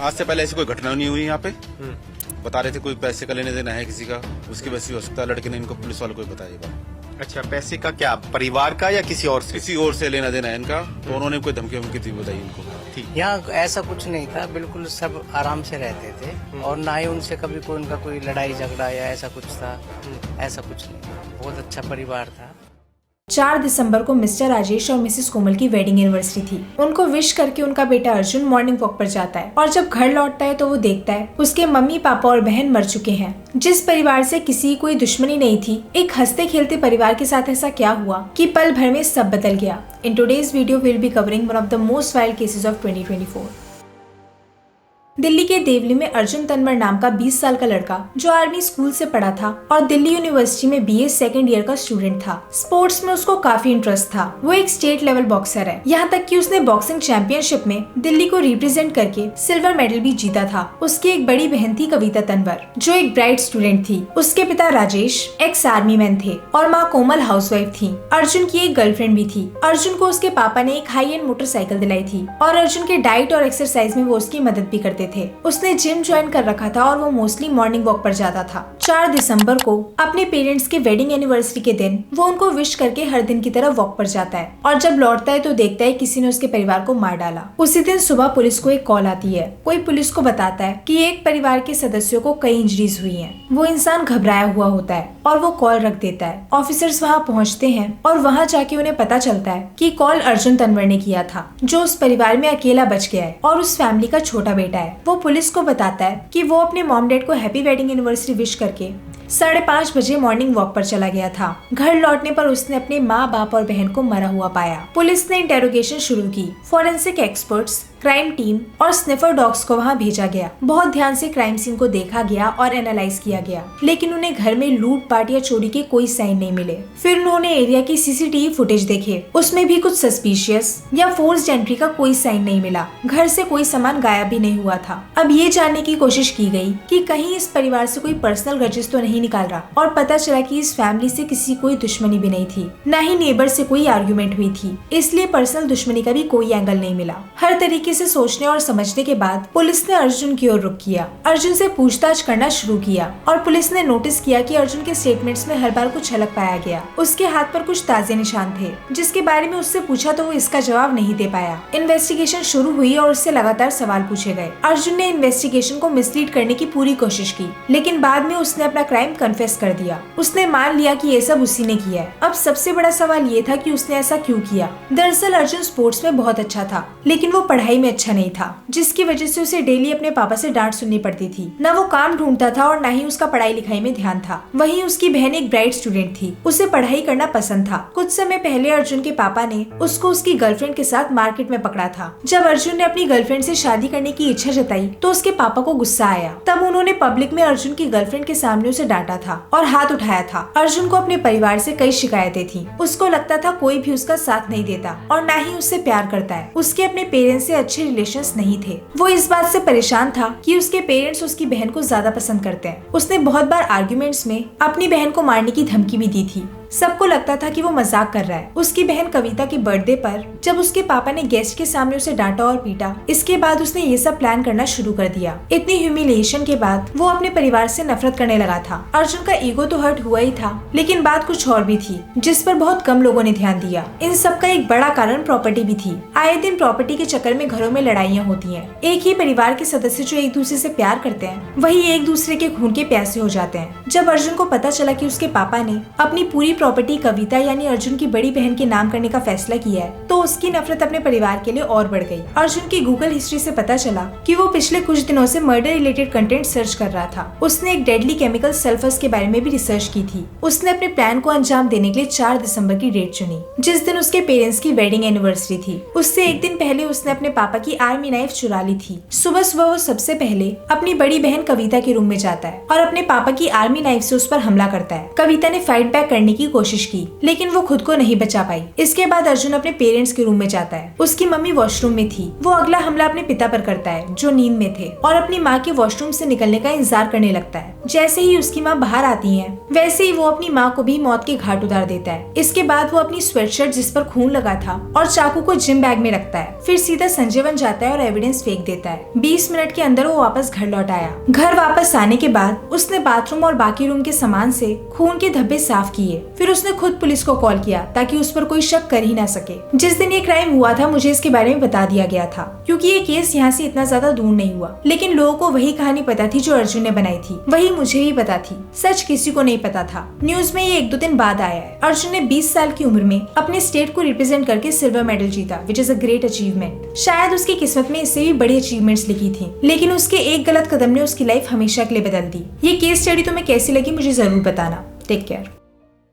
आज से पहले ऐसी कोई घटना नहीं हुई यहाँ पे। बता रहे थे कोई पैसे का लेने देना है किसी का, उसकी वजह से हो सकता है लड़के ने इनको पुलिस वालों को बताया ये बात। अच्छा, पैसे का क्या, परिवार का या किसी और से? किसी और से लेना देना है इनका, तो उन्होंने कोई धमकी वमकी दी बताई इनको। ठीक। यहाँ ऐसा कुछ नहीं था, बिल्कुल सब आराम से रहते थे और ना ही उनसे कभी कोई उनका कोई लड़ाई झगड़ा या ऐसा कुछ था, ऐसा कुछ नहीं। बहुत अच्छा परिवार था। 4 दिसंबर को मिस्टर राजेश और मिसेस कोमल की वेडिंग एनिवर्सरी थी। उनको विश करके उनका बेटा अर्जुन मॉर्निंग वॉक पर जाता है और जब घर लौटता है तो वो देखता है उसके मम्मी पापा और बहन मर चुके हैं। जिस परिवार से किसी की कोई दुश्मनी नहीं थी, एक हंसते खेलते परिवार के साथ ऐसा क्या हुआ कि पल भर में सब बदल गया। In today's video will be covering one of the most wild cases of 2024। Delhi के देवली में अर्जुन तन्वर नाम का 20 साल का लड़का जो आर्मी स्कूल से पढ़ा था और दिल्ली यूनिवर्सिटी में बीए सेकंड ईयर का स्टूडेंट था। स्पोर्ट्स में उसको काफी इंटरेस्ट था। वो एक स्टेट लेवल बॉक्सर है, यहाँ तक कि उसने बॉक्सिंग चैंपियनशिप में दिल्ली को रिप्रेजेंट करके सिल्वर मेडल भी जीता था। उसकी एक बड़ी बहन थी कविता तन्वर जो एक ब्राइट स्टूडेंट थी। उसके पिता राजेश एक्स आर्मी मैन थे और माँ कोमल हाउसवाइफ थी। अर्जुन की एक गर्लफ्रेंड भी थी। अर्जुन को उसके पापा ने एक हाई एंड मोटरसाइकिल दिलाई थी और अर्जुन के डाइट और एक्सरसाइज में वो उसकी मदद भी करते थे। उसने जिम ज्वाइन कर रखा था और वो मोस्टली मॉर्निंग वॉक पर जाता था। 4 दिसंबर को अपने पेरेंट्स के वेडिंग एनिवर्सरी के दिन वो उनको विश करके हर दिन की तरह वॉक पर जाता है और जब लौटता है तो देखता है किसी ने उसके परिवार को मार डाला। उसी दिन सुबह पुलिस को एक कॉल आती है। कोई पुलिस को बताता है कि एक परिवार के सदस्यों को कई इंजरीज हुई हैं। वो इंसान घबराया हुआ होता है और वो कॉल रख देता है। ऑफिसर्स वहाँ पहुँचते हैं और वहाँ जाके उन्हें पता चलता है कि कॉल अर्जुन तन्वर ने किया था जो उस परिवार में अकेला बच गया है और उस फैमिली का छोटा बेटा है। वो पुलिस को बताता है कि वो अपने मॉम डैड को हैप्पी वेडिंग एनिवर्सरी विश करके 5:30 बजे मॉर्निंग वॉक पर चला गया था। घर लौटने पर उसने अपने माँ बाप और बहन को मरा हुआ पाया। पुलिस ने इंटेरोगेशन शुरू की। फॉरेंसिक एक्सपर्ट्स, क्राइम टीम और स्निफर डॉग्स को वहाँ भेजा गया। बहुत ध्यान से क्राइम सीन को देखा गया और एनालाइज किया गया, लेकिन उन्हें घर में लूट पाट या चोरी के कोई साइन नहीं मिले। फिर उन्होंने एरिया की सीसीटीवी फुटेज देखे, उसमें भी कुछ सस्पिशियस या फोर्स्ड एंट्री का कोई साइन नहीं मिला। घर से कोई सामान गायब भी नहीं हुआ था। अब ये जानने की कोशिश की गई कि कहीं इस परिवार से कोई पर्सनल ग्रजेस तो नहीं निकाल रहा और पता चला कि इस फैमिली से किसी कोई दुश्मनी भी नहीं थी, न ही नेबर से कोई आर्ग्यूमेंट हुई थी, इसलिए पर्सनल दुश्मनी का भी कोई एंगल नहीं मिला। हर तरीके से सोचने और समझने के बाद पुलिस ने अर्जुन की ओर रुख किया। अर्जुन से पूछताछ करना शुरू किया और पुलिस ने नोटिस किया कि अर्जुन के स्टेटमेंट्स में हर बार कुछ अलग पाया गया। उसके हाथ पर कुछ ताजे निशान थे जिसके बारे में उससे पूछा तो वो इसका जवाब नहीं दे पाया। इन्वेस्टिगेशन शुरू हुई और उससे लगातार सवाल पूछे गए। अर्जुन ने इन्वेस्टिगेशन को मिसलीड करने की पूरी कोशिश की, लेकिन बाद में उसने अपना क्राइम कन्फेस कर दिया। उसने मान लिया कि ये सब उसी ने किया है। अब सबसे बड़ा सवाल ये था कि उसने ऐसा क्यों किया। दरअसल अर्जुन स्पोर्ट्स में बहुत अच्छा था, लेकिन वो पढ़ाई में अच्छा नहीं था, जिसकी वजह से उसे डेली अपने पापा से डांट सुननी पड़ती थी। न वो काम ढूंढता था और न ही उसका पढ़ाई लिखाई में ध्यान था। वहीं उसकी बहन एक ब्राइट स्टूडेंट थी, उसे पढ़ाई करना पसंद था। कुछ समय पहले अर्जुन के पापा ने उसको उसकी गर्लफ्रेंड के साथ मार्केट में पकड़ा था। जब अर्जुन ने अपनी गर्लफ्रेंड से शादी करने की इच्छा जताई तो उसके पापा को गुस्सा आया। तब उन्होंने पब्लिक में अर्जुन की गर्लफ्रेंड के सामने उसे डांटा था और हाथ उठाया था। अर्जुन को अपने परिवार से कई शिकायतें थी। उसको लगता था कोई भी उसका साथ नहीं देता और न ही उससे प्यार करता है। उसके अपने पेरेंट्स से अच्छे रिलेशंस नहीं थे। वो इस बात से परेशान था कि उसके पेरेंट्स उसकी बहन को ज्यादा पसंद करते हैं। उसने बहुत बार आर्ग्यूमेंट्स में अपनी बहन को मारने की धमकी भी दी थी। सबको लगता था कि वो मजाक कर रहा है। उसकी बहन कविता के बर्थडे पर जब उसके पापा ने गेस्ट के सामने उसे डांटा और पीटा, इसके बाद उसने ये सब प्लान करना शुरू कर दिया। इतनी ह्यूमिलिएशन के बाद वो अपने परिवार से नफरत करने लगा था। अर्जुन का ईगो तो हर्ट हुआ ही था, लेकिन बात कुछ और भी थी जिस पर बहुत कम लोगों ने ध्यान दिया। इन सब का एक बड़ा कारण प्रॉपर्टी भी थी। आए दिन प्रॉपर्टी के चक्कर में घरों में लड़ाइयाँ होती है। एक ही परिवार के सदस्य जो एक दूसरे से प्यार करते हैं, वही एक दूसरे के खून के प्यासे हो जाते हैं। जब अर्जुन को पता चला कि उसके पापा ने अपनी पूरी प्रॉपर्टी कविता यानी अर्जुन की बड़ी बहन के नाम करने का फैसला किया है, तो उसकी नफरत अपने परिवार के लिए और बढ़ गई। अर्जुन की गूगल हिस्ट्री से पता चला कि वो पिछले कुछ दिनों से मर्डर रिलेटेड कंटेंट सर्च कर रहा था। उसने एक डेडली केमिकल सल्फर्स के बारे में भी रिसर्च की थी। उसने अपने प्लान को अंजाम देने के लिए 4 दिसंबर की डेट चुनी, जिस दिन उसके पेरेंट्स की वेडिंग एनिवर्सरी थी। उससे एक दिन पहले उसने अपने पापा की आर्मी नाइफ चुरा ली थी। सुबह सुबह वो सबसे पहले अपनी बड़ी बहन कविता के रूम में जाता है और अपने पापा की आर्मी नाइफ से उस पर हमला करता है। कविता ने फाइट बैक करने की की कोशिश की, लेकिन वो खुद को नहीं बचा पाई। इसके बाद अर्जुन अपने पेरेंट्स के रूम में जाता है। उसकी मम्मी वॉशरूम में थी। वो अगला हमला अपने पिता पर करता है जो नींद में थे, और अपनी माँ के वॉशरूम से निकलने का इंतजार करने लगता है। जैसे ही उसकी माँ बाहर आती है, वैसे ही वो अपनी माँ को भी मौत के घाट उतार देता है। इसके बाद वो अपनी स्वेटशर्ट जिस पर खून लगा था और चाकू को जिम बैग में रखता है, फिर सीधा संजय वन जाता है और एविडेंस फेंक देता है। 20 मिनट के अंदर वो वापस घर लौट आया। घर वापस आने के बाद उसने बाथरूम और बाकी रूम के सामान से खून के धब्बे साफ किए। फिर उसने खुद पुलिस को कॉल किया ताकि उस पर कोई शक कर ही ना सके। जिस दिन ये क्राइम हुआ था मुझे इसके बारे में बता दिया गया था, क्योंकि ये केस यहाँ से इतना ज्यादा दूर नहीं हुआ, लेकिन लोगों को वही कहानी पता थी जो अर्जुन ने बनाई थी, वही मुझे भी पता थी। सच किसी को नहीं पता था। न्यूज में ये 1-2 दिन बाद आया है। अर्जुन ने 20 साल की उम्र में अपने स्टेट को रिप्रेजेंट करके सिल्वर मेडल जीता, which is a great achievement. शायद उसकी किस्मत में इससे भी बड़ी अचीवमेंट्स लिखी थी, लेकिन उसके एक गलत कदम ने उसकी लाइफ हमेशा के लिए बदल दी। ये केस स्टडी तुम्हें कैसी लगी मुझे जरूर बताना। Take care.